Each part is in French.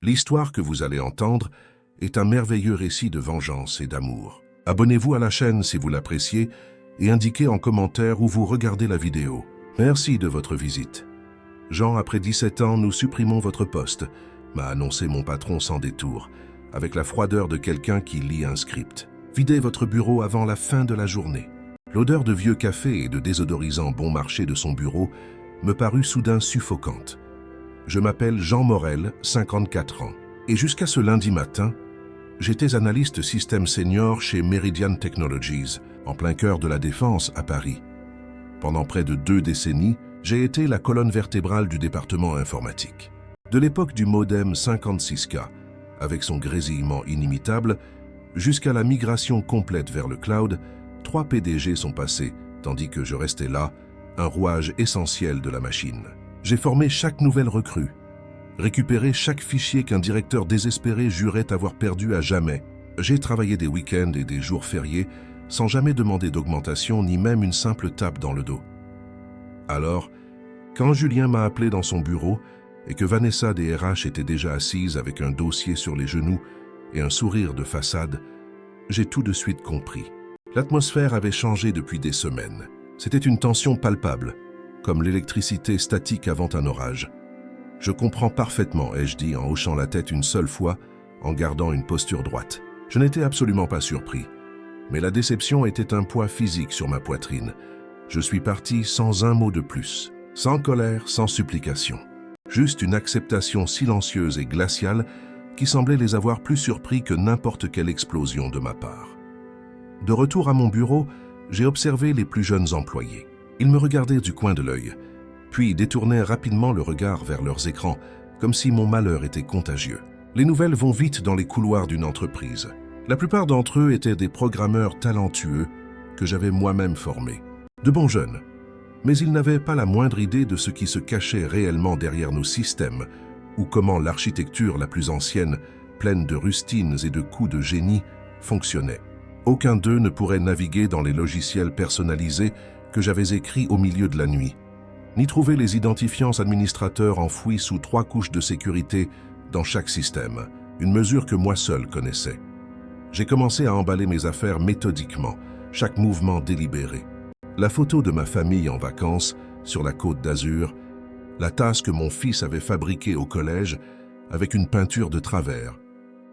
L'histoire que vous allez entendre est un merveilleux récit de vengeance et d'amour. Abonnez-vous à la chaîne si vous l'appréciez et indiquez en commentaire où vous regardez la vidéo. Merci de votre visite. Jean, après 17 ans, nous supprimons votre poste, m'a annoncé mon patron sans détour, avec la froideur de quelqu'un qui lit un script. Videz votre bureau avant la fin de la journée. L'odeur de vieux café et de désodorisant bon marché de son bureau me parut soudain suffocante. Je m'appelle Jean Morel, 54 ans, et jusqu'à ce lundi matin, j'étais analyste système senior chez Meridian Technologies, en plein cœur de la Défense à Paris. Pendant près de 2 décennies, j'ai été la colonne vertébrale du département informatique. De l'époque du modem 56K, avec son grésillement inimitable, jusqu'à la migration complète vers le cloud, 3 PDG sont passés, tandis que je restais là, un rouage essentiel de la machine. J'ai formé chaque nouvelle recrue, récupéré chaque fichier qu'un directeur désespéré jurait avoir perdu à jamais. J'ai travaillé des week-ends et des jours fériés sans jamais demander d'augmentation ni même une simple tape dans le dos. Alors, quand Julien m'a appelé dans son bureau et que Vanessa des RH était déjà assise avec un dossier sur les genoux et un sourire de façade, j'ai tout de suite compris. L'atmosphère avait changé depuis des semaines. C'était une tension palpable, comme l'électricité statique avant un orage. Je comprends parfaitement, ai-je dit en hochant la tête une seule fois, en gardant une posture droite. Je n'étais absolument pas surpris, mais la déception était un poids physique sur ma poitrine. Je suis parti sans un mot de plus, sans colère, sans supplication. Juste une acceptation silencieuse et glaciale qui semblait les avoir plus surpris que n'importe quelle explosion de ma part. De retour à mon bureau, j'ai observé les plus jeunes employés. Ils me regardaient du coin de l'œil, puis détournaient rapidement le regard vers leurs écrans, comme si mon malheur était contagieux. Les nouvelles vont vite dans les couloirs d'une entreprise. La plupart d'entre eux étaient des programmeurs talentueux que j'avais moi-même formés. De bons jeunes, mais ils n'avaient pas la moindre idée de ce qui se cachait réellement derrière nos systèmes, ou comment l'architecture la plus ancienne, pleine de rustines et de coups de génie, fonctionnait. Aucun d'eux ne pourrait naviguer dans les logiciels personnalisés que j'avais écrits au milieu de la nuit, ni trouver les identifiants administrateurs enfouis sous 3 couches de sécurité dans chaque système, une mesure que moi seul connaissais. J'ai commencé à emballer mes affaires méthodiquement, chaque mouvement délibéré. La photo de ma famille en vacances sur la côte d'Azur, la tasse que mon fils avait fabriquée au collège avec une peinture de travers,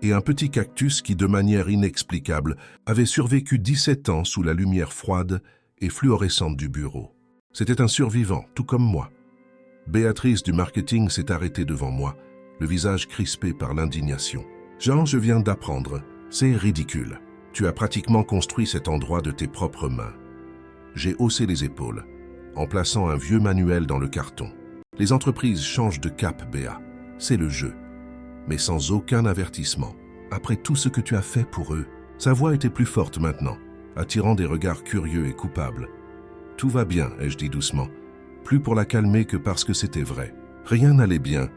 et un petit cactus qui, de manière inexplicable, avait survécu 17 ans sous la lumière froide et fluorescente du bureau. C'était un survivant, tout comme moi. Béatrice du marketing s'est arrêtée devant moi, le visage crispé par l'indignation. « Jean, je viens d'apprendre. C'est ridicule. Tu as pratiquement construit cet endroit de tes propres mains. » J'ai haussé les épaules, en plaçant un vieux manuel dans le carton. « Les entreprises changent de cap, Béa. C'est le jeu. Mais sans aucun avertissement. Après tout ce que tu as fait pour eux. » Sa voix était plus forte maintenant, attirant des regards curieux et coupables. « Tout va bien, ai-je dit doucement, plus pour la calmer que parce que c'était vrai. Rien n'allait bien,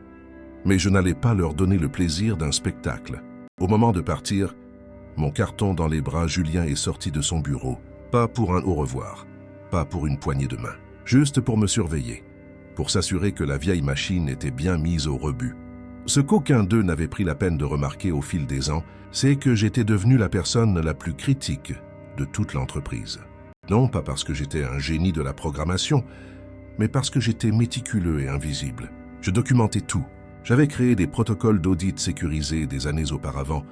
mais je n'allais pas leur donner le plaisir d'un spectacle. » Au moment de partir, mon carton dans les bras, Julien est sorti de son bureau. Pas pour un au revoir, pas pour une poignée de main, juste pour me surveiller, pour s'assurer que la vieille machine était bien mise au rebut. Ce qu'aucun d'eux n'avait pris la peine de remarquer au fil des ans, c'est que j'étais devenu la personne la plus critique de toute l'entreprise. Non pas parce que j'étais un génie de la programmation, mais parce que j'étais méticuleux et invisible. Je documentais tout. J'avais créé des protocoles d'audit sécurisés des années auparavant,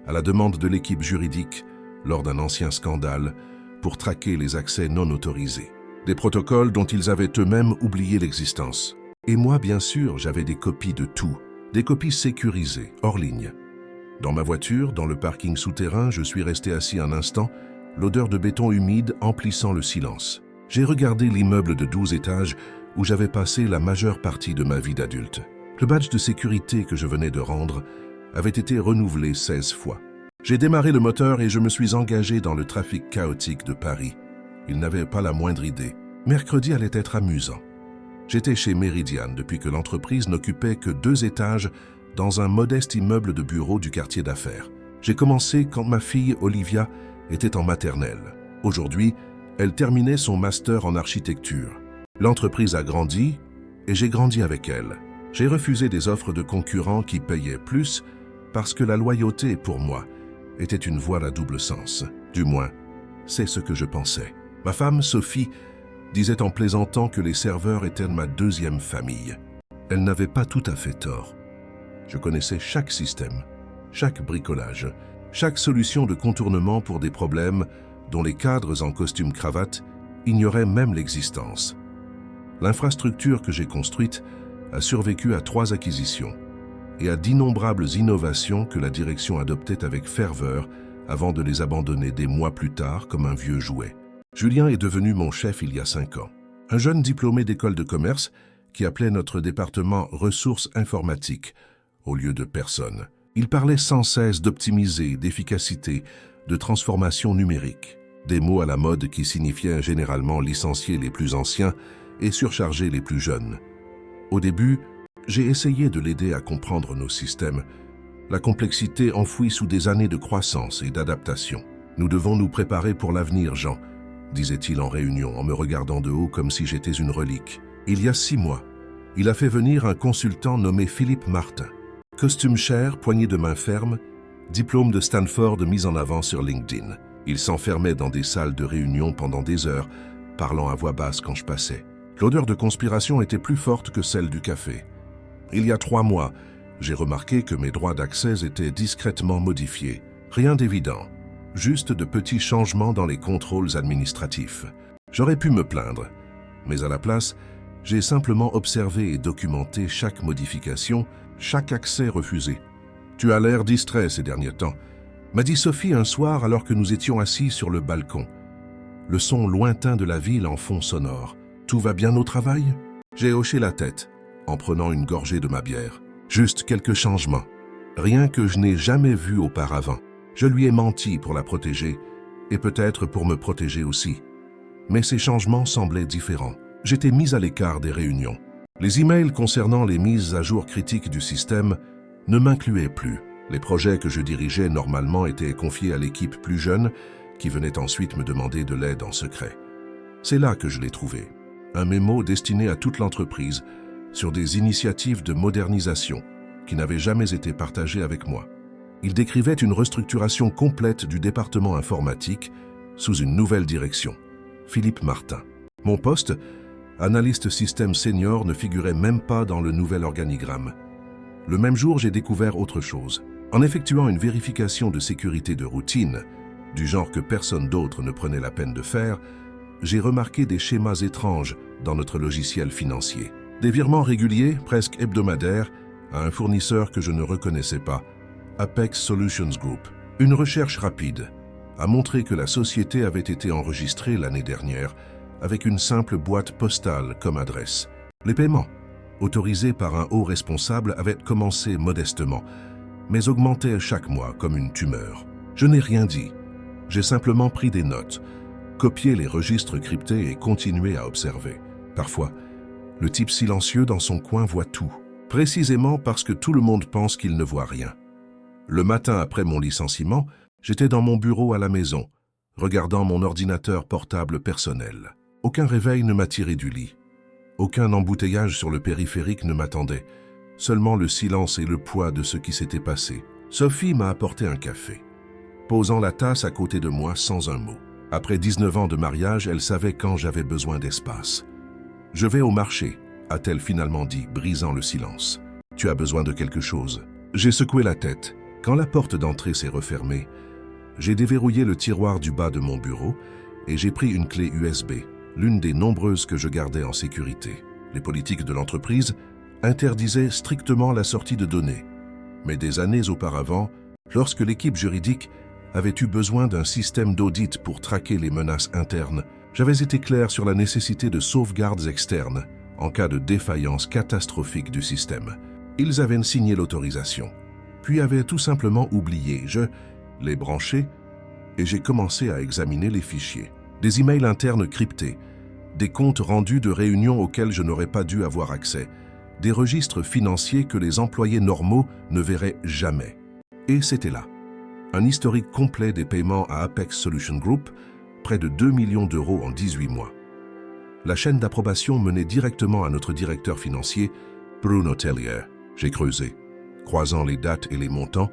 à la demande de l'équipe juridique, lors d'un ancien scandale, pour traquer les accès non autorisés. Des protocoles dont ils avaient eux-mêmes oublié l'existence. Et moi, bien sûr, j'avais des copies de tout. Des copies sécurisées, hors ligne. Dans ma voiture, dans le parking souterrain, je suis resté assis un instant, l'odeur de béton humide emplissant le silence. J'ai regardé l'immeuble de 12 étages où j'avais passé la majeure partie de ma vie d'adulte. Le badge de sécurité que je venais de rendre avait été renouvelé 16 fois. J'ai démarré le moteur et je me suis engagé dans le trafic chaotique de Paris. Il n'avait pas la moindre idée. Mercredi allait être amusant. J'étais chez Meridian depuis que l'entreprise n'occupait que 2 étages dans un modeste immeuble de bureaux du quartier d'affaires. J'ai commencé quand ma fille Olivia était en maternelle. Aujourd'hui, elle terminait son master en architecture. L'entreprise a grandi et j'ai grandi avec elle. J'ai refusé des offres de concurrents qui payaient plus parce que la loyauté, pour moi, était une voile à double sens. Du moins, c'est ce que je pensais. Ma femme, Sophie, disait en plaisantant que les serveurs étaient ma deuxième famille. Elle n'avait pas tout à fait tort. Je connaissais chaque système, chaque bricolage, chaque solution de contournement pour des problèmes dont les cadres en costume-cravate ignoraient même l'existence. L'infrastructure que j'ai construite a survécu à 3 acquisitions et à d'innombrables innovations que la direction adoptait avec ferveur avant de les abandonner des mois plus tard comme un vieux jouet. Julien est devenu mon chef il y a 5 ans. Un jeune diplômé d'école de commerce qui appelait notre département « ressources informatiques » au lieu de personnes. Il parlait sans cesse d'optimiser, d'efficacité, de transformation numérique. Des mots à la mode qui signifiaient généralement licencier les plus anciens et surcharger les plus jeunes. Au début, j'ai essayé de l'aider à comprendre nos systèmes, la complexité enfouie sous des années de croissance et d'adaptation. Nous devons nous préparer pour l'avenir, Jean, disait-il en réunion en me regardant de haut comme si j'étais une relique. Il y a 6 mois, il a fait venir un consultant nommé Philippe Martin. Costume cher, poignée de main ferme, diplôme de Stanford mis en avant sur LinkedIn. Il s'enfermait dans des salles de réunion pendant des heures, parlant à voix basse quand je passais. L'odeur de conspiration était plus forte que celle du café. Il y a 3 mois, j'ai remarqué que mes droits d'accès étaient discrètement modifiés. Rien d'évident, juste de petits changements dans les contrôles administratifs. J'aurais pu me plaindre, mais à la place, j'ai simplement observé et documenté chaque modification, chaque accès refusé. « Tu as l'air distrait ces derniers temps », m'a dit Sophie un soir alors que nous étions assis sur le balcon. Le son lointain de la ville en fond sonore. « Tout va bien au travail ?» J'ai hoché la tête en prenant une gorgée de ma bière. Juste quelques changements. Rien que je n'ai jamais vu auparavant. Je lui ai menti pour la protéger et peut-être pour me protéger aussi. Mais ces changements semblaient différents. J'étais mis à l'écart des réunions. Les emails concernant les mises à jour critiques du système ne m'incluaient plus. Les projets que je dirigeais normalement étaient confiés à l'équipe plus jeune qui venait ensuite me demander de l'aide en secret. C'est là que je l'ai trouvé. Un mémo destiné à toute l'entreprise sur des initiatives de modernisation qui n'avaient jamais été partagées avec moi. Il décrivait une restructuration complète du département informatique sous une nouvelle direction. Philippe Martin. Mon poste, analyste système senior, ne figurait même pas dans le nouvel organigramme. Le même jour, j'ai découvert autre chose. En effectuant une vérification de sécurité de routine, du genre que personne d'autre ne prenait la peine de faire, j'ai remarqué des schémas étranges dans notre logiciel financier. Des virements réguliers, presque hebdomadaires, à un fournisseur que je ne reconnaissais pas, Apex Solutions Group. Une recherche rapide a montré que la société avait été enregistrée l'année dernière avec une simple boîte postale comme adresse. Les paiements, autorisés par un haut responsable, avaient commencé modestement, mais augmentaient chaque mois comme une tumeur. Je n'ai rien dit. J'ai simplement pris des notes, copié les registres cryptés et continué à observer. Parfois, le type silencieux dans son coin voit tout, précisément parce que tout le monde pense qu'il ne voit rien. Le matin après mon licenciement, j'étais dans mon bureau à la maison, regardant mon ordinateur portable personnel. Aucun réveil ne m'a tiré du lit. Aucun embouteillage sur le périphérique ne m'attendait. Seulement le silence et le poids de ce qui s'était passé. Sophie m'a apporté un café, posant la tasse à côté de moi sans un mot. Après 19 ans de mariage, elle savait quand j'avais besoin d'espace. « Je vais au marché », a-t-elle finalement dit, brisant le silence. « Tu as besoin de quelque chose ?» J'ai secoué la tête. Quand la porte d'entrée s'est refermée, j'ai déverrouillé le tiroir du bas de mon bureau et j'ai pris une clé USB, l'une des nombreuses que je gardais en sécurité. Les politiques de l'entreprise interdisaient strictement la sortie de données. Mais des années auparavant, lorsque l'équipe juridique avait eu besoin d'un système d'audit pour traquer les menaces internes, j'avais été clair sur la nécessité de sauvegardes externes en cas de défaillance catastrophique du système. Ils avaient signé l'autorisation, puis avaient tout simplement oublié. Je les branchais et j'ai commencé à examiner les fichiers. Des emails internes cryptés, des comptes rendus de réunions auxquels je n'aurais pas dû avoir accès, des registres financiers que les employés normaux ne verraient jamais. Et c'était là. Un historique complet des paiements à Apex Solutions Group, près de 2 millions d'euros en 18 mois. La chaîne d'approbation menait directement à notre directeur financier, Bruno Tellier. J'ai creusé, croisant les dates et les montants,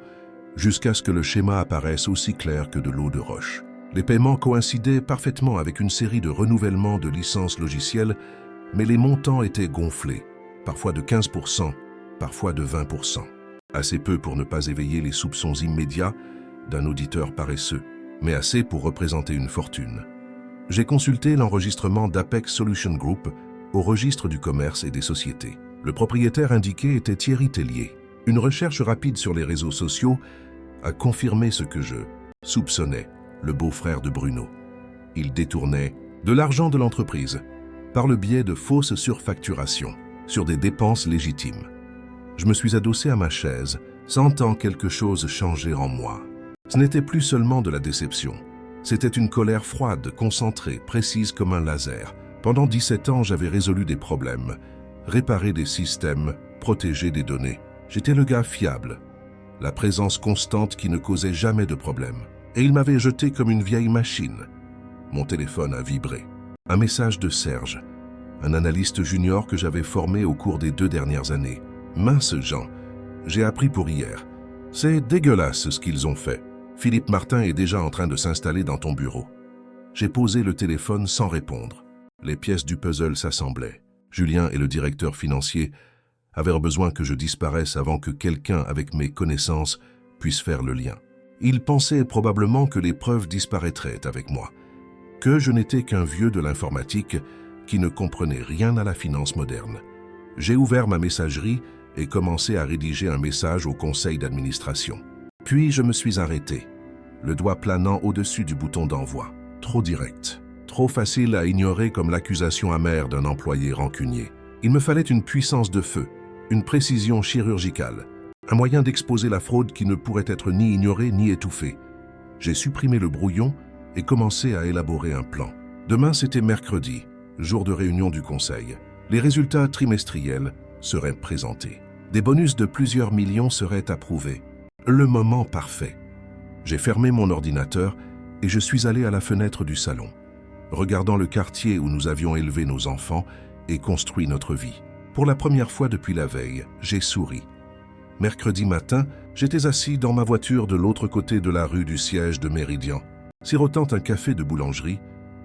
jusqu'à ce que le schéma apparaisse aussi clair que de l'eau de roche. Les paiements coïncidaient parfaitement avec une série de renouvellements de licences logicielles, mais les montants étaient gonflés, parfois de 15%, parfois de 20%. Assez peu pour ne pas éveiller les soupçons immédiats d'un auditeur paresseux, mais assez pour représenter une fortune. J'ai consulté l'enregistrement d'Apex Solution Group au registre du commerce et des sociétés. Le propriétaire indiqué était Thierry Tellier. Une recherche rapide sur les réseaux sociaux a confirmé ce que je soupçonnais, le beau-frère de Bruno. Il détournait de l'argent de l'entreprise par le biais de fausses surfacturations sur des dépenses légitimes. Je me suis adossé à ma chaise, sentant quelque chose changer en moi. Ce n'était plus seulement de la déception. C'était une colère froide, concentrée, précise comme un laser. Pendant 17 ans, j'avais résolu des problèmes, réparé des systèmes, protégé des données. J'étais le gars fiable, la présence constante qui ne causait jamais de problème. Et il m'avait jeté comme une vieille machine. Mon téléphone a vibré. Un message de Serge, un analyste junior que j'avais formé au cours des 2 dernières années. Mince Jean, j'ai appris pour hier. C'est dégueulasse ce qu'ils ont fait. Philippe Martin est déjà en train de s'installer dans ton bureau. J'ai posé le téléphone sans répondre. Les pièces du puzzle s'assemblaient. Julien et le directeur financier avaient besoin que je disparaisse avant que quelqu'un avec mes connaissances puisse faire le lien. Ils pensaient probablement que les preuves disparaîtraient avec moi, que je n'étais qu'un vieux de l'informatique qui ne comprenait rien à la finance moderne. J'ai ouvert ma messagerie et commencé à rédiger un message au conseil d'administration. Puis je me suis arrêté, le doigt planant au-dessus du bouton d'envoi. Trop direct, trop facile à ignorer comme l'accusation amère d'un employé rancunier. Il me fallait une puissance de feu, une précision chirurgicale, un moyen d'exposer la fraude qui ne pourrait être ni ignorée ni étouffée. J'ai supprimé le brouillon et commencé à élaborer un plan. Demain, c'était mercredi, jour de réunion du conseil. Les résultats trimestriels seraient présentés. Des bonus de plusieurs millions seraient approuvés. Le moment parfait. J'ai fermé mon ordinateur et je suis allé à la fenêtre du salon, regardant le quartier où nous avions élevé nos enfants et construit notre vie. Pour la première fois depuis la veille, j'ai souri. Mercredi matin, j'étais assis dans ma voiture de l'autre côté de la rue du siège de Méridian, sirotant un café de boulangerie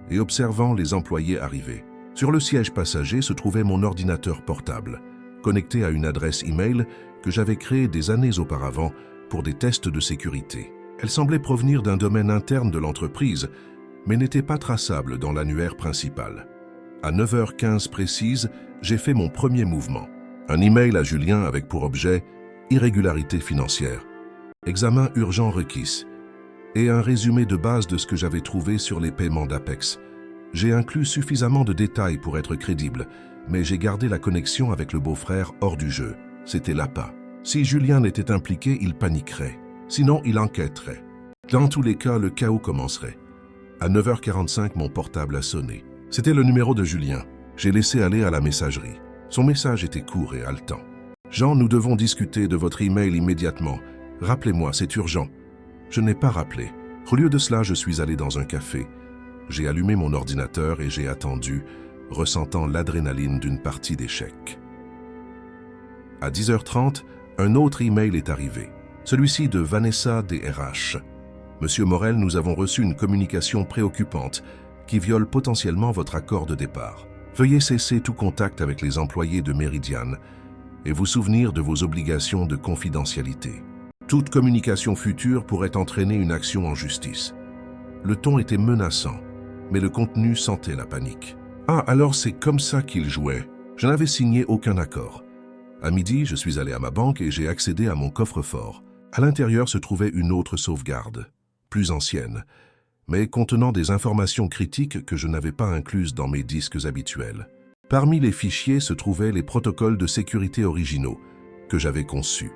et observant les employés arriver. Sur le siège passager se trouvait mon ordinateur portable, connecté à une adresse e-mail que j'avais créée des années auparavant pour des tests de sécurité. Elle semblait provenir d'un domaine interne de l'entreprise, mais n'était pas traçable dans l'annuaire principal. À 9h15 précise, j'ai fait mon premier mouvement. Un email à Julien avec pour objet « Irrégularité financière »,« Examen urgent requis » et un résumé de base de ce que j'avais trouvé sur les paiements d'Apex. J'ai inclus suffisamment de détails pour être crédible, mais j'ai gardé la connexion avec le beau-frère hors du jeu. C'était l'appât. Si Julien n'était impliqué, il paniquerait. Sinon, il enquêterait. Dans tous les cas, le chaos commencerait. À 9h45, mon portable a sonné. C'était le numéro de Julien. J'ai laissé aller à la messagerie. Son message était court et haletant. « Jean, nous devons discuter de votre email immédiatement. Rappelez-moi, c'est urgent. » Je n'ai pas rappelé. Au lieu de cela, je suis allé dans un café. J'ai allumé mon ordinateur et j'ai attendu, ressentant l'adrénaline d'une partie d'échecs. À 10h30, un autre email est arrivé. Celui-ci de Vanessa DRH. Monsieur Morel, nous avons reçu une communication préoccupante qui viole potentiellement votre accord de départ. Veuillez cesser tout contact avec les employés de Meridian et vous souvenir de vos obligations de confidentialité. Toute communication future pourrait entraîner une action en justice. Le ton était menaçant, mais le contenu sentait la panique. Ah, alors c'est comme ça qu'il jouait. Je n'avais signé aucun accord. À midi, je suis allé à ma banque et j'ai accédé à mon coffre-fort. À l'intérieur se trouvait une autre sauvegarde, plus ancienne, mais contenant des informations critiques que je n'avais pas incluses dans mes disques habituels. Parmi les fichiers se trouvaient les protocoles de sécurité originaux que j'avais conçus,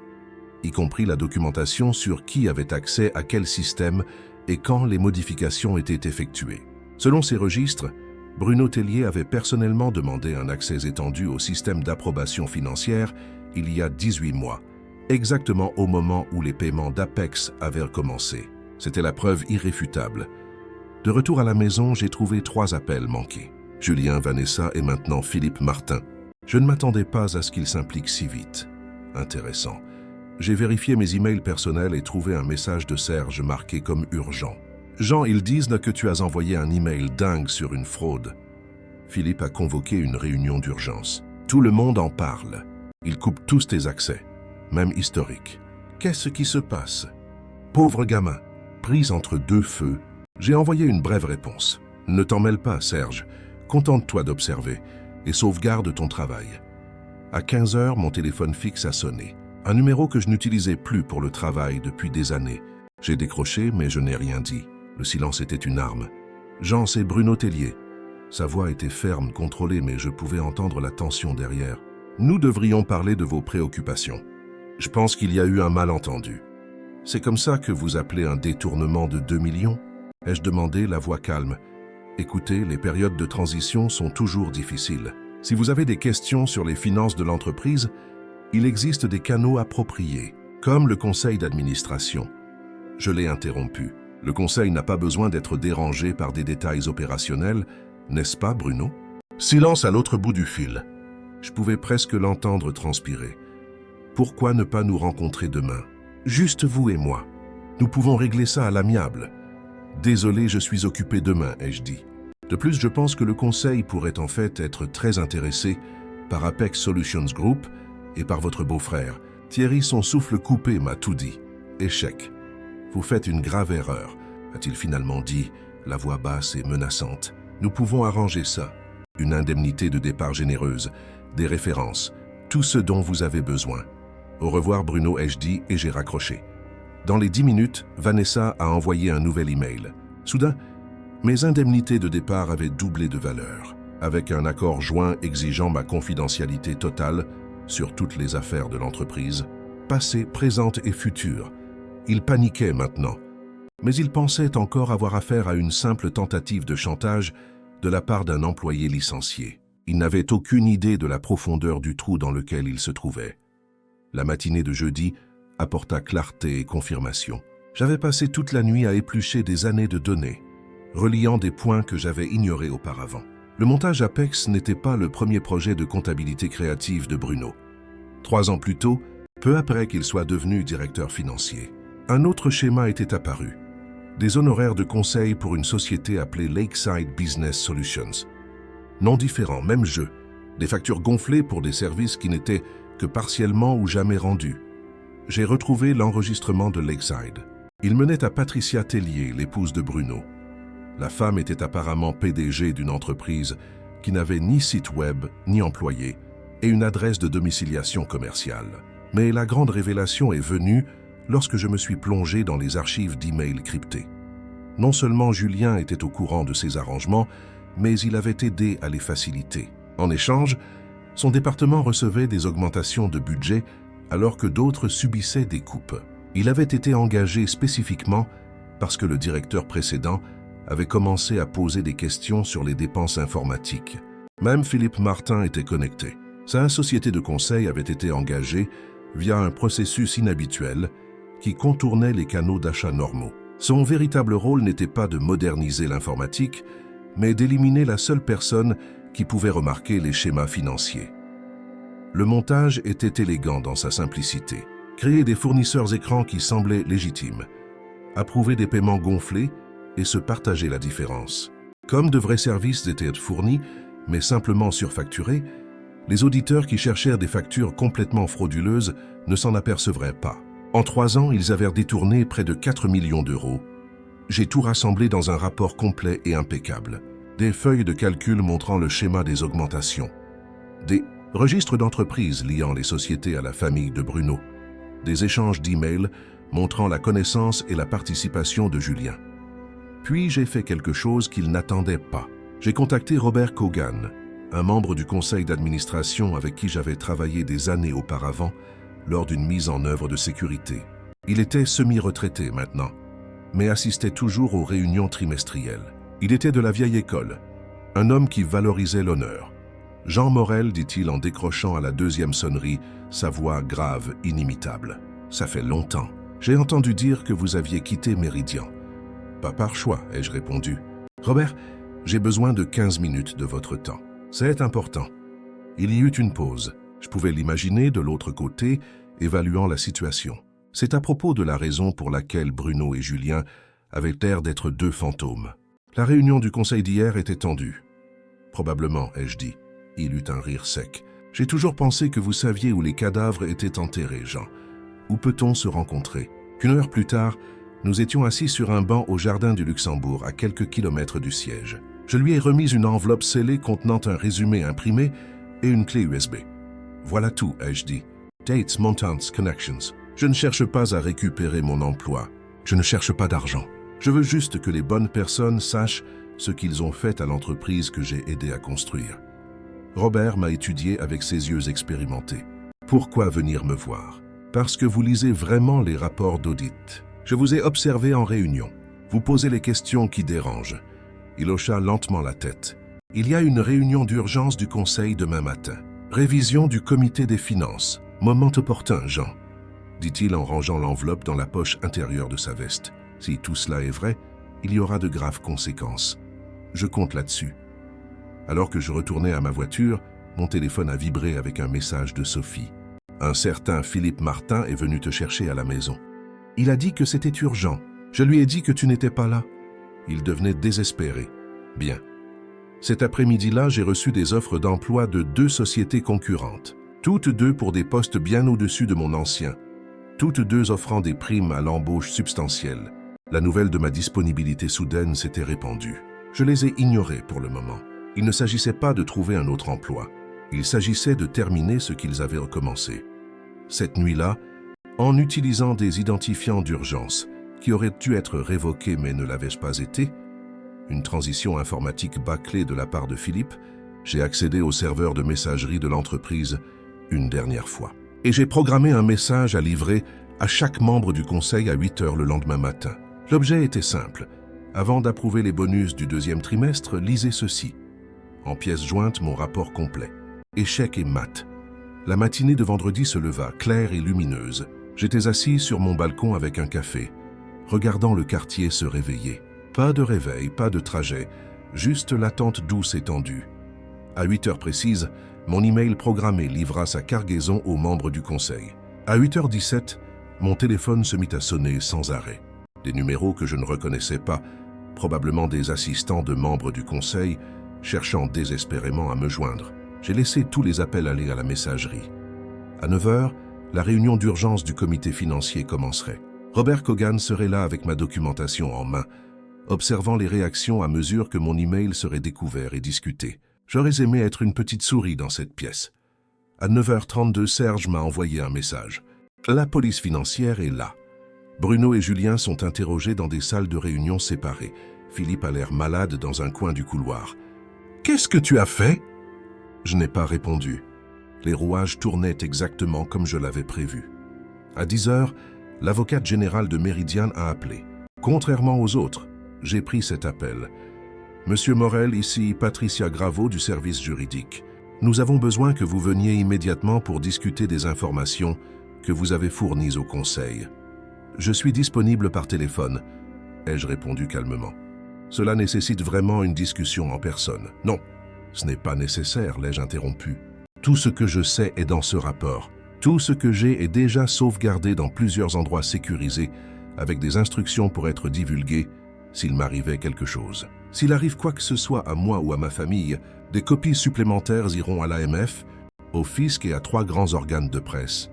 y compris la documentation sur qui avait accès à quel système et quand les modifications étaient effectuées. Selon ces registres, Bruno Tellier avait personnellement demandé un accès étendu au système d'approbation financière il y a 18 mois, exactement au moment où les paiements d'Apex avaient commencé. C'était la preuve irréfutable. De retour à la maison, j'ai trouvé 3 appels manqués. Julien, Vanessa et maintenant Philippe Martin. Je ne m'attendais pas à ce qu'il s'implique si vite. Intéressant. J'ai vérifié mes emails personnels et trouvé un message de Serge marqué comme urgent. Jean, ils disent que tu as envoyé un email dingue sur une fraude. Philippe a convoqué une réunion d'urgence. Tout le monde en parle. Ils coupent tous tes accès, même historiques. Qu'est-ce qui se passe? Pauvre gamin, prise entre deux feux, j'ai envoyé une brève réponse. Ne t'en mêle pas, Serge. Contente-toi d'observer et sauvegarde ton travail. À 15 heures, mon téléphone fixe a sonné. Un numéro que je n'utilisais plus pour le travail depuis des années. J'ai décroché, mais je n'ai rien dit. Le silence était une arme. Jean, c'est Bruno Tellier. Sa voix était ferme, contrôlée, mais je pouvais entendre la tension derrière. Nous devrions parler de vos préoccupations. Je pense qu'il y a eu un malentendu. C'est comme ça que vous appelez un détournement de 2 millions? Ai-je demandé, la voix calme. Écoutez, les périodes de transition sont toujours difficiles. Si vous avez des questions sur les finances de l'entreprise, il existe des canaux appropriés, comme le conseil d'administration. Je l'ai interrompu. Le conseil n'a pas besoin d'être dérangé par des détails opérationnels, n'est-ce pas, Bruno? Silence à l'autre bout du fil. Je pouvais presque l'entendre transpirer. Pourquoi ne pas nous rencontrer demain? Juste vous et moi. Nous pouvons régler ça à l'amiable. Désolé, je suis occupé demain, ai-je dit. De plus, je pense que le conseil pourrait en fait être très intéressé par Apex Solutions Group et par votre beau-frère. Thierry, son souffle coupé, m'a tout dit. Échec. Vous faites une grave erreur, a-t-il finalement dit, la voix basse et menaçante. Nous pouvons arranger ça. Une indemnité de départ généreuse, des références, tout ce dont vous avez besoin. Au revoir Bruno, ai-je dit, et j'ai raccroché. Dans les 10 minutes, Vanessa a envoyé un nouvel email. Soudain, mes indemnités de départ avaient doublé de valeur, avec un accord joint exigeant ma confidentialité totale sur toutes les affaires de l'entreprise, passées, présentes et futures. Il paniquait maintenant, mais il pensait encore avoir affaire à une simple tentative de chantage de la part d'un employé licencié. Il n'avait aucune idée de la profondeur du trou dans lequel il se trouvait. La matinée de jeudi apporta clarté et confirmation. J'avais passé toute la nuit à éplucher des années de données, reliant des points que j'avais ignorés auparavant. Le montage Apex n'était pas le premier projet de comptabilité créative de Bruno. 3 ans plus tôt, peu après qu'il soit devenu directeur financier, un autre schéma était apparu. Des honoraires de conseil pour une société appelée Lakeside Business Solutions. Nom différent, même jeu. Des factures gonflées pour des services qui n'étaient que partiellement ou jamais rendus. J'ai retrouvé l'enregistrement de Lakeside. Il menait à Patricia Tellier, l'épouse de Bruno. La femme était apparemment PDG d'une entreprise qui n'avait ni site web ni employé et une adresse de domiciliation commerciale. Mais la grande révélation est venue lorsque je me suis plongé dans les archives d'emails cryptés. Non seulement Julien était au courant de ces arrangements, mais il avait aidé à les faciliter. En échange, son département recevait des augmentations de budget alors que d'autres subissaient des coupes. Il avait été engagé spécifiquement parce que le directeur précédent avait commencé à poser des questions sur les dépenses informatiques. Même Philippe Martin était connecté. Sa société de conseil avait été engagée via un processus inhabituel qui contournait les canaux d'achat normaux. Son véritable rôle n'était pas de moderniser l'informatique, mais d'éliminer la seule personne qui pouvait remarquer les schémas financiers. Le montage était élégant dans sa simplicité. Créer des fournisseurs écrans qui semblaient légitimes, approuver des paiements gonflés et se partager la différence. Comme de vrais services étaient fournis, mais simplement surfacturés, les auditeurs qui cherchèrent des factures complètement frauduleuses ne s'en apercevraient pas. En 3 ans, ils avaient détourné près de 4 millions d'euros. J'ai tout rassemblé dans un rapport complet et impeccable. Des feuilles de calcul montrant le schéma des augmentations. Des registres d'entreprise liant les sociétés à la famille de Bruno. Des échanges d'emails montrant la connaissance et la participation de Julien. Puis j'ai fait quelque chose qu'il n'attendait pas. J'ai contacté Robert Kogan, un membre du conseil d'administration avec qui j'avais travaillé des années auparavant lors d'une mise en œuvre de sécurité. Il était semi-retraité maintenant, mais assistait toujours aux réunions trimestrielles. Il était de la vieille école, un homme qui valorisait l'honneur. Jean Morel, dit-il en décrochant à la 2e sonnerie, sa voix grave, inimitable. « Ça fait longtemps. J'ai entendu dire que vous aviez quitté Méridian. » « Pas par choix, ai-je répondu. « Robert, j'ai besoin de 15 minutes de votre temps. C'est important. » Il y eut une pause. Je pouvais l'imaginer de l'autre côté, évaluant la situation. C'est à propos de la raison pour laquelle Bruno et Julien avaient l'air d'être deux fantômes. La réunion du conseil d'hier était tendue. Probablement, ai-je dit. Il eut un rire sec. J'ai toujours pensé que vous saviez où les cadavres étaient enterrés, Jean. Où peut-on se rencontrer? Qu'une heure plus tard, nous étions assis sur un banc au jardin du Luxembourg, à quelques kilomètres du siège. Je lui ai remis une enveloppe scellée contenant un résumé imprimé et une clé USB. Voilà tout, ai-je dit. Dates, montants, connections. Je ne cherche pas à récupérer mon emploi. Je ne cherche pas d'argent. Je veux juste que les bonnes personnes sachent ce qu'ils ont fait à l'entreprise que j'ai aidé à construire. Robert m'a étudié avec ses yeux expérimentés. Pourquoi venir me voir? Parce que vous lisez vraiment les rapports d'audit. Je vous ai observé en réunion. Vous posez les questions qui dérangent. Il hocha lentement la tête. Il y a une réunion d'urgence du conseil demain matin. Révision du comité des finances. Moment opportun, Jean, dit-il en rangeant l'enveloppe dans la poche intérieure de sa veste. Si tout cela est vrai, il y aura de graves conséquences. Je compte là-dessus. Alors que je retournais à ma voiture, mon téléphone a vibré avec un message de Sophie. Un certain Philippe Martin est venu te chercher à la maison. Il a dit que c'était urgent. Je lui ai dit que tu n'étais pas là. Il devenait désespéré. Bien. Cet après-midi-là, j'ai reçu des offres d'emploi de 2 sociétés concurrentes. Toutes 2 pour des postes bien au-dessus de mon ancien. Toutes 2 offrant des primes à l'embauche substantielles. La nouvelle de ma disponibilité soudaine s'était répandue. Je les ai ignorées pour le moment. Il ne s'agissait pas de trouver un autre emploi. Il s'agissait de terminer ce qu'ils avaient recommencé. Cette nuit-là, en utilisant des identifiants d'urgence qui auraient dû être révoqués mais ne l'avaient pas été, une transition informatique bâclée de la part de Philippe, j'ai accédé au serveur de messagerie de l'entreprise une dernière fois. Et j'ai programmé un message à livrer à chaque membre du conseil à 8 heures le lendemain matin. L'objet était simple. Avant d'approuver les bonus du 2e trimestre, lisez ceci. En pièce jointe, mon rapport complet. Échec et mat. La matinée de vendredi se leva, claire et lumineuse. J'étais assis sur mon balcon avec un café, regardant le quartier se réveiller. Pas de réveil, pas de trajet, juste l'attente douce et tendue. À 8 heures précises, mon email programmé livra sa cargaison aux membres du conseil. À 8h17, mon téléphone se mit à sonner sans arrêt. Des numéros que je ne reconnaissais pas, probablement des assistants de membres du conseil, cherchant désespérément à me joindre. J'ai laissé tous les appels aller à la messagerie. À 9h, la réunion d'urgence du comité financier commencerait. Robert Kogan serait là avec ma documentation en main, observant les réactions à mesure que mon email serait découvert et discuté. J'aurais aimé être une petite souris dans cette pièce. À 9h32, Serge m'a envoyé un message. La police financière est là. Bruno et Julien sont interrogés dans des salles de réunion séparées. Philippe a l'air malade dans un coin du couloir. « Qu'est-ce que tu as fait ?» Je n'ai pas répondu. Les rouages tournaient exactement comme je l'avais prévu. À 10h, l'avocate générale de Meridian a appelé. Contrairement aux autres, j'ai pris cet appel. « Monsieur Morel, ici Patricia Graveau du service juridique. Nous avons besoin que vous veniez immédiatement pour discuter des informations que vous avez fournies au conseil. » « Je suis disponible par téléphone, » ai-je répondu calmement. « Cela nécessite vraiment une discussion en personne. »« Non, ce n'est pas nécessaire, » l'ai-je interrompu. « Tout ce que je sais est dans ce rapport. Tout ce que j'ai est déjà sauvegardé dans plusieurs endroits sécurisés, avec des instructions pour être divulguées s'il m'arrivait quelque chose. S'il arrive quoi que ce soit à moi ou à ma famille, des copies supplémentaires iront à l'AMF, au fisc et à 3 grands organes de presse. »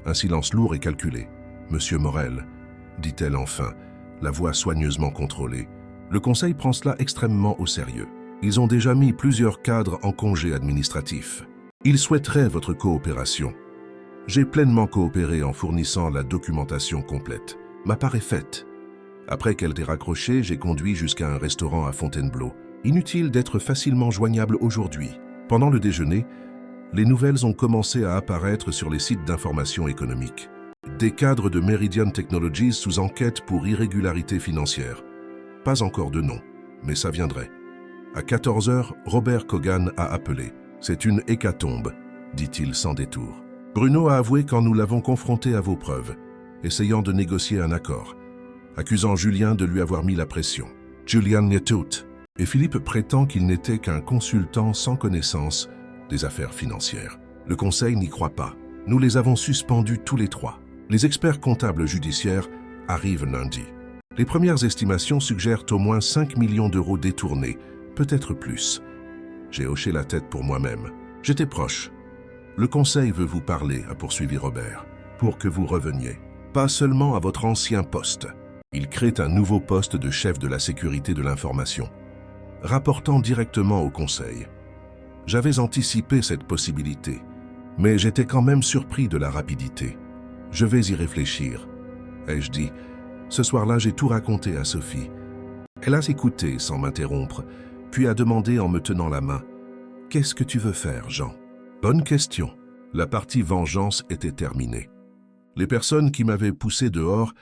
Un silence lourd et calculé. « Monsieur Morel, » dit-elle enfin, la voix soigneusement contrôlée, « le Conseil prend cela extrêmement au sérieux. Ils ont déjà mis plusieurs cadres en congé administratif. Ils souhaiteraient votre coopération. J'ai pleinement coopéré en fournissant la documentation complète. Ma part est faite. » Après qu'elle ait raccroché, j'ai conduit jusqu'à un restaurant à Fontainebleau. Inutile d'être facilement joignable aujourd'hui. Pendant le déjeuner, les nouvelles ont commencé à apparaître sur les sites d'information économique. Des cadres de Meridian Technologies sous enquête pour irrégularité financière. Pas encore de nom, mais ça viendrait. À 14h, Robert Kogan a appelé. « C'est une hécatombe », dit-il sans détour. Bruno a avoué quand nous l'avons confronté à vos preuves, essayant de négocier un accord, accusant Julien de lui avoir mis la pression. Julien n'est tout. Et Philippe prétend qu'il n'était qu'un consultant sans connaissance des affaires financières. Le conseil n'y croit pas. Nous les avons suspendus tous les trois. Les experts comptables judiciaires arrivent lundi. Les premières estimations suggèrent au moins 5 millions d'euros détournés, peut-être plus. J'ai hoché la tête pour moi-même. J'étais proche. Le conseil veut vous parler, a poursuivi Robert, pour que vous reveniez. Pas seulement à votre ancien poste. Il crée un nouveau poste de chef de la sécurité de l'information, rapportant directement au conseil. J'avais anticipé cette possibilité, mais j'étais quand même surpris de la rapidité. Je vais y réfléchir, ai-je dit. Ce soir-là, j'ai tout raconté à Sophie. Elle a écouté sans m'interrompre, puis a demandé en me tenant la main. « Qu'est-ce que tu veux faire, Jean ?» Bonne question. La partie vengeance était terminée. Les personnes qui m'avaient poussé dehors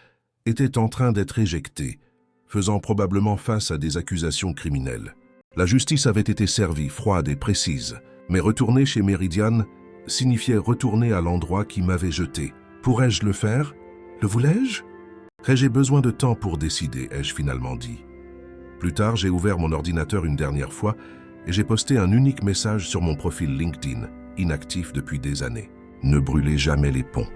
étaient en train d'être éjectées, faisant probablement face à des accusations criminelles. La justice avait été servie, froide et précise, mais retourner chez Meridian signifiait retourner à l'endroit qui m'avait jeté. Pourrais-je le faire? Le voulais-je? J'ai besoin de temps pour décider, ai-je finalement dit. Plus tard, j'ai ouvert mon ordinateur une dernière fois et j'ai posté un unique message sur mon profil LinkedIn, inactif depuis des années. Ne brûlez jamais les ponts.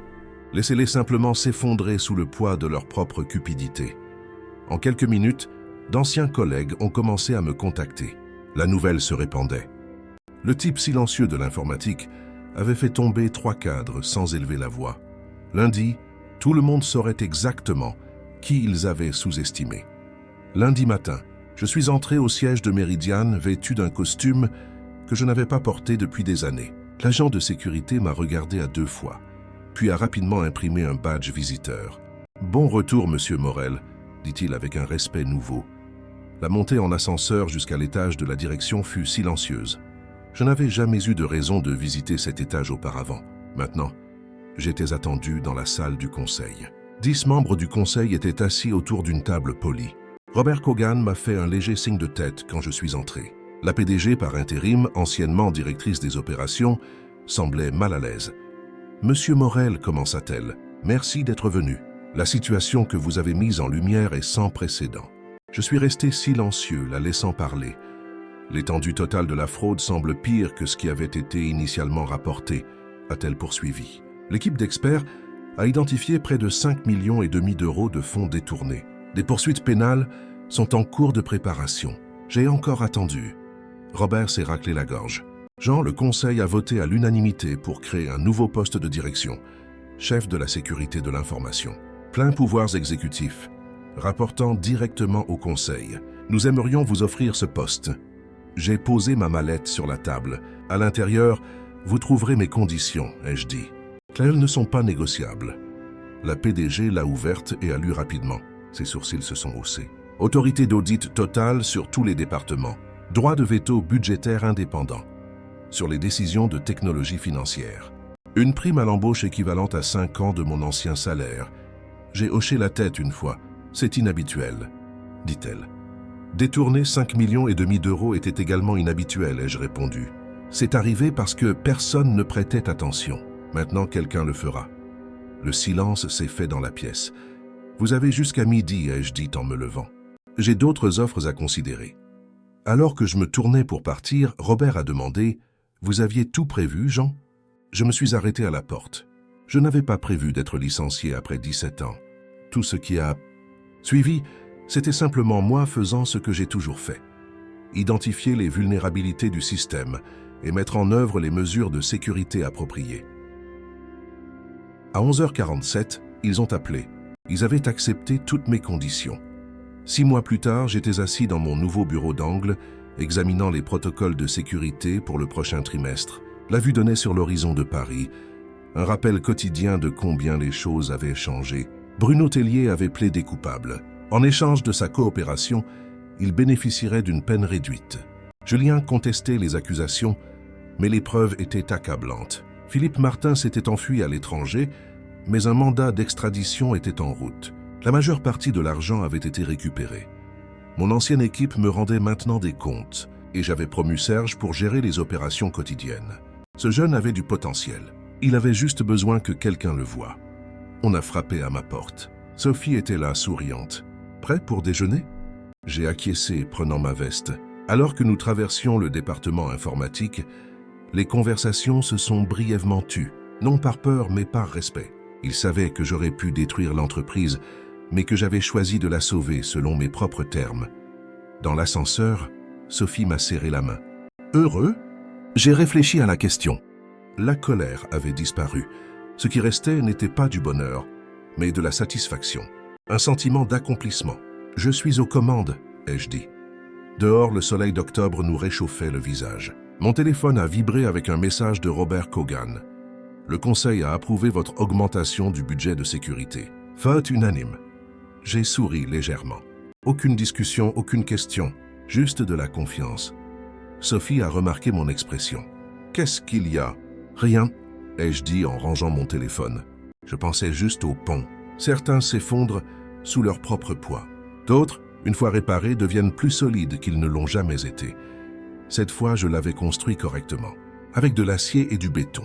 Laissez-les simplement s'effondrer sous le poids de leur propre cupidité. En quelques minutes, d'anciens collègues ont commencé à me contacter. La nouvelle se répandait. Le type silencieux de l'informatique avait fait tomber 3 cadres sans élever la voix. Lundi, tout le monde saurait exactement qui ils avaient sous-estimé. Lundi matin, je suis entré au siège de Meridian vêtu d'un costume que je n'avais pas porté depuis des années. L'agent de sécurité m'a regardé à 2 fois, puis a rapidement imprimé un badge visiteur. « Bon retour, monsieur Morel », dit-il avec un respect nouveau. La montée en ascenseur jusqu'à l'étage de la direction fut silencieuse. Je n'avais jamais eu de raison de visiter cet étage auparavant. Maintenant, j'étais attendu dans la salle du conseil. 10 membres du conseil étaient assis autour d'une table polie. Robert Cogan m'a fait un léger signe de tête quand je suis entré. La PDG par intérim, anciennement directrice des opérations, semblait mal à l'aise. « Monsieur Morel, commença-t-elle, merci d'être venu. La situation que vous avez mise en lumière est sans précédent. » Je suis resté silencieux, la laissant parler. L'étendue totale de la fraude semble pire que ce qui avait été initialement rapporté, a-t-elle poursuivi. L'équipe d'experts a identifié près de 5,5 millions d'euros de fonds détournés. Des poursuites pénales sont en cours de préparation. J'ai encore attendu. Robert s'est raclé la gorge. Jean, le conseil a voté à l'unanimité pour créer un nouveau poste de direction, chef de la sécurité de l'information. Plein pouvoirs exécutifs, rapportant directement au conseil. Nous aimerions vous offrir ce poste. J'ai posé ma mallette sur la table. À l'intérieur, vous trouverez mes conditions, ai-je dit. Elles ne sont pas négociables. La PDG l'a ouverte et a lu rapidement. Ses sourcils se sont haussés. Autorité d'audit totale sur tous les départements. Droit de veto budgétaire indépendant sur les décisions de technologie financière. Une prime à l'embauche équivalente à 5 ans de mon ancien salaire. J'ai hoché la tête une fois. C'est inhabituel, dit-elle. Détourner 5,5 millions d'euros était également inhabituel, ai-je répondu. C'est arrivé parce que personne ne prêtait attention. Maintenant, quelqu'un le fera. Le silence s'est fait dans la pièce. Vous avez jusqu'à midi, ai-je dit en me levant. J'ai d'autres offres à considérer. Alors que je me tournais pour partir, Robert a demandé « Vous aviez tout prévu, Jean ?» Je me suis arrêté à la porte. Je n'avais pas prévu d'être licencié après 17 ans. Tout ce qui a suivi, c'était simplement moi faisant ce que j'ai toujours fait. Identifier les vulnérabilités du système et mettre en œuvre les mesures de sécurité appropriées. À 11h47, ils ont appelé. Ils avaient accepté toutes mes conditions. 6 mois plus tard, j'étais assis dans mon nouveau bureau d'angle, examinant les protocoles de sécurité pour le prochain trimestre. La vue donnait sur l'horizon de Paris, un rappel quotidien de combien les choses avaient changé. Bruno Tellier avait plaidé coupable. En échange de sa coopération, il bénéficierait d'une peine réduite. Julien contestait les accusations, mais les preuves étaient accablantes. Philippe Martin s'était enfui à l'étranger, mais un mandat d'extradition était en route. La majeure partie de l'argent avait été récupérée. Mon ancienne équipe me rendait maintenant des comptes, et j'avais promu Serge pour gérer les opérations quotidiennes. Ce jeune avait du potentiel. Il avait juste besoin que quelqu'un le voie. On a frappé à ma porte. Sophie était là, souriante. « Prêt pour déjeuner ?» J'ai acquiescé, prenant ma veste. Alors que nous traversions le département informatique, Les conversations se sont brièvement tues, non par peur mais par respect. Ils savaient que j'aurais pu détruire l'entreprise, mais que j'avais choisi de la sauver selon mes propres termes. Dans l'ascenseur, Sophie m'a serré la main. Heureux? J'ai réfléchi à la question. La colère avait disparu. Ce qui restait n'était pas du bonheur, mais de la satisfaction. Un sentiment d'accomplissement. Je suis aux commandes, ai-je dit. Dehors, le soleil d'octobre nous réchauffait le visage. Mon téléphone a vibré avec un message de Robert Kogan. Le conseil a approuvé votre augmentation du budget de sécurité. Vote unanime. J'ai souri légèrement. Aucune discussion, aucune question, juste de la confiance. Sophie a remarqué mon expression. Qu'est-ce qu'il y a? Rien, ai-je dit en rangeant mon téléphone. Je pensais juste au pont. Certains s'effondrent sous leur propre poids. D'autres, une fois réparés, deviennent plus solides qu'ils ne l'ont jamais été. Cette fois, je l'avais construit correctement, avec de l'acier et du béton.